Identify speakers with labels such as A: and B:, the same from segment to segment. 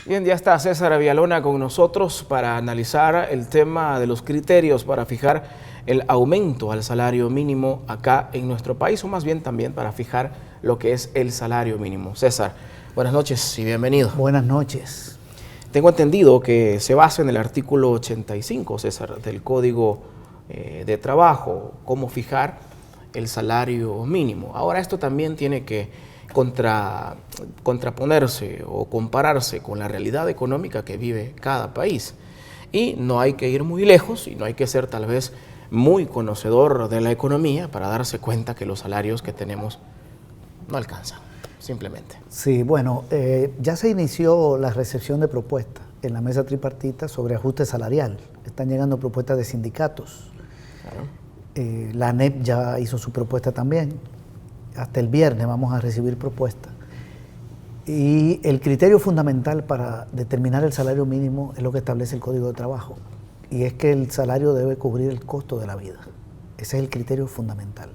A: Bien, ya está César Villalona con nosotros para analizar el tema de los criterios para fijar el aumento al salario mínimo acá en nuestro país, o más bien también para fijar lo que es el salario mínimo. César, buenas noches y bienvenido.
B: Buenas noches.
A: Tengo entendido que se basa en el artículo 85, César, del Código de Trabajo, cómo fijar el salario mínimo. Ahora esto también tiene que contraponerse o compararse con la realidad económica que vive cada país. Y no hay que ir muy lejos y no hay que ser tal vez muy conocedor de la economía para darse cuenta que los salarios que tenemos no alcanzan, simplemente.
B: Sí, bueno, ya se inició la recepción de propuestas en la mesa tripartita sobre ajuste salarial. Están llegando propuestas de sindicatos. Claro. La ANEP ya hizo su propuesta también. Hasta el viernes vamos a recibir propuestas. Y el criterio fundamental para determinar el salario mínimo es lo que establece el Código de Trabajo. Y es que el salario debe cubrir el costo de la vida. Ese es el criterio fundamental.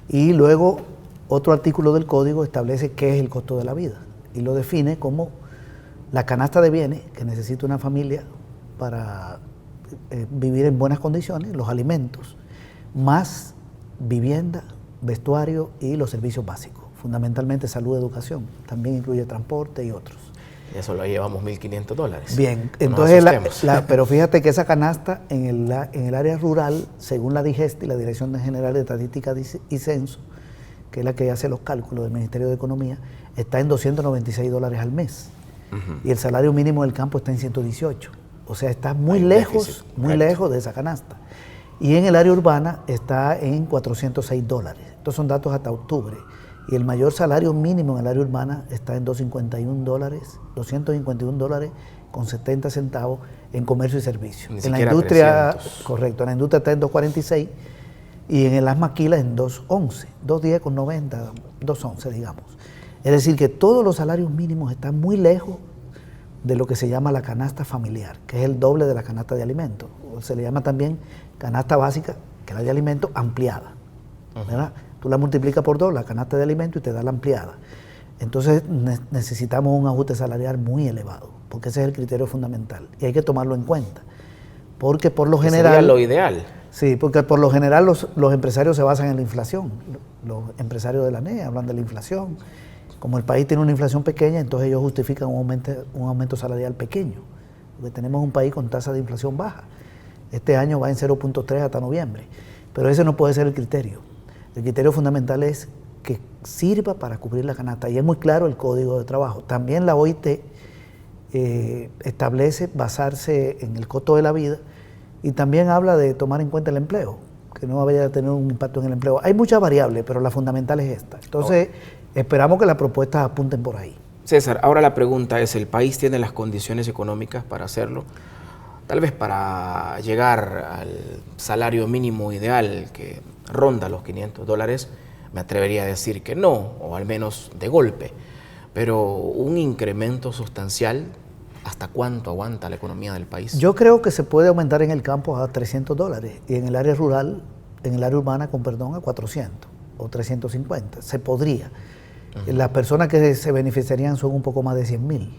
B: Y luego otro artículo del Código establece qué es el costo de la vida. Y lo define como la canasta de bienes que necesita una familia para vivir en buenas condiciones, los alimentos, más vivienda, vestuario y los servicios básicos, fundamentalmente salud y educación, también incluye transporte y otros.
A: Eso lo llevamos $1.500.
B: Bien, entonces, pero fíjate que esa canasta en el área rural, según la DIGESTI, la Dirección General de Estadística y Censo, que es la que hace los cálculos del Ministerio de Economía, está en $296 al mes. Y el salario mínimo del campo está en 118. O sea, está muy lejos de esa canasta. Y en el área urbana está en $406. Estos son datos hasta octubre. Y el mayor salario mínimo en el área urbana está en $251 con 70 centavos en comercio y servicio.
A: Ni
B: en la industria,
A: 300.
B: correcto, en la industria está en 246 y en las maquilas en 211, 210 con 90, 211 digamos. Es decir, que todos los salarios mínimos están muy lejos de lo que se llama la canasta familiar, que es el doble de la canasta de alimentos. O se le llama también canasta básica, que es la de alimentos ampliada, ¿verdad? Tú la multiplicas por 2, la canasta de alimentos, y te da la ampliada. Entonces necesitamos un ajuste salarial muy elevado, porque ese es el criterio fundamental y hay que tomarlo en cuenta. Porque por lo general...
A: Sería lo ideal.
B: Sí, porque por lo general los empresarios se basan en la inflación. Los empresarios de la ANE hablan de la inflación. Como el país tiene una inflación pequeña, entonces ellos justifican un aumento salarial pequeño, porque tenemos un país con tasa de inflación baja. Este año va en 0.3 hasta noviembre, pero ese no puede ser el criterio. El criterio fundamental es que sirva para cubrir la canasta, y es muy claro el Código de Trabajo. También la OIT establece basarse en el costo de la vida, y también habla de tomar en cuenta el empleo, que no vaya a tener un impacto en el empleo. Hay muchas variables, pero la fundamental es esta. Entonces, esperamos que las propuestas apunten por ahí.
A: César, ahora la pregunta es, ¿el país tiene las condiciones económicas para hacerlo? Tal vez para llegar al salario mínimo ideal que ronda los $500, me atrevería a decir que no, o al menos de golpe. Pero un incremento sustancial, ¿hasta cuánto aguanta la economía del país? Yo
B: creo que se puede aumentar en el campo a $300 y en el área rural, en el área urbana, a 400 o 350. Se podría. Las personas que se beneficiarían son un poco más de 100,000.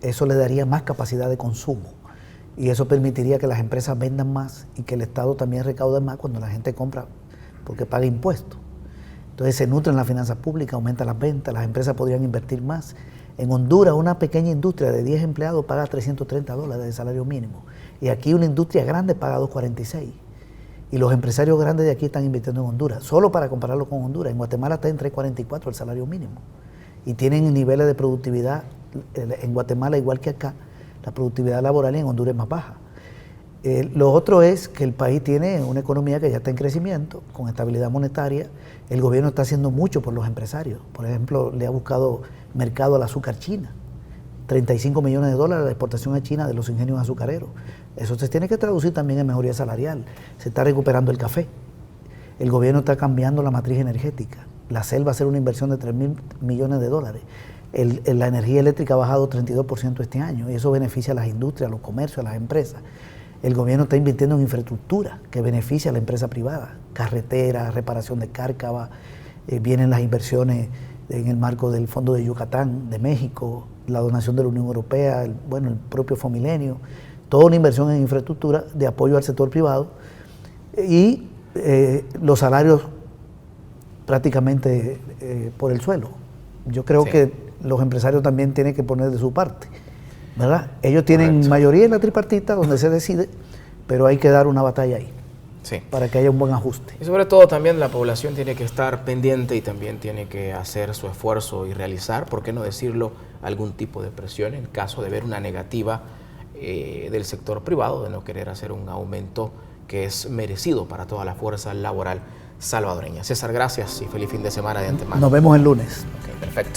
B: Eso le daría más capacidad de consumo. Y eso permitiría que las empresas vendan más y que el Estado también recaude más cuando la gente compra, porque paga impuestos. Entonces se nutren las finanzas públicas, aumenta las ventas, las empresas podrían invertir más. En Honduras, una pequeña industria de 10 empleados paga $330 de salario mínimo. Y aquí una industria grande paga $246. Y los empresarios grandes de aquí están invirtiendo en Honduras. Solo para compararlo con Honduras, en Guatemala está en $344 el salario mínimo. Y tienen niveles de productividad en Guatemala igual que acá. La productividad laboral en Honduras es más baja. Lo otro es que el país tiene una economía que ya está en crecimiento, con estabilidad monetaria. El gobierno está haciendo mucho por los empresarios. Por ejemplo, le ha buscado mercado al azúcar china. $35 millones de exportación a China de los ingenios azucareros. Eso se tiene que traducir también en mejoría salarial. Se está recuperando el café. El gobierno está cambiando la matriz energética. La CEL va a hacer una inversión de $3,000 millones. La energía eléctrica ha bajado 32% este año y eso beneficia a las industrias, a los comercios, a las empresas. El gobierno está invirtiendo en infraestructura que beneficia a la empresa privada, carreteras, reparación de cárcava, vienen las inversiones en el marco del Fondo de Yucatán, de México, la donación de la Unión Europea, el propio Fomilenio, toda una inversión en infraestructura de apoyo al sector privado y los salarios prácticamente por el suelo. Yo creo que los empresarios también tienen que poner de su parte, ¿verdad? Ellos tienen mayoría en la tripartita donde se decide, pero hay que dar una batalla ahí para que haya un buen ajuste.
A: Y sobre todo también la población tiene que estar pendiente y también tiene que hacer su esfuerzo y realizar, ¿por qué no decirlo?, algún tipo de presión en caso de ver una negativa del sector privado de no querer hacer un aumento que es merecido para toda la fuerza laboral salvadoreña. César, gracias y feliz fin de semana de antemano.
B: Nos vemos el lunes.
A: Ok, perfecto.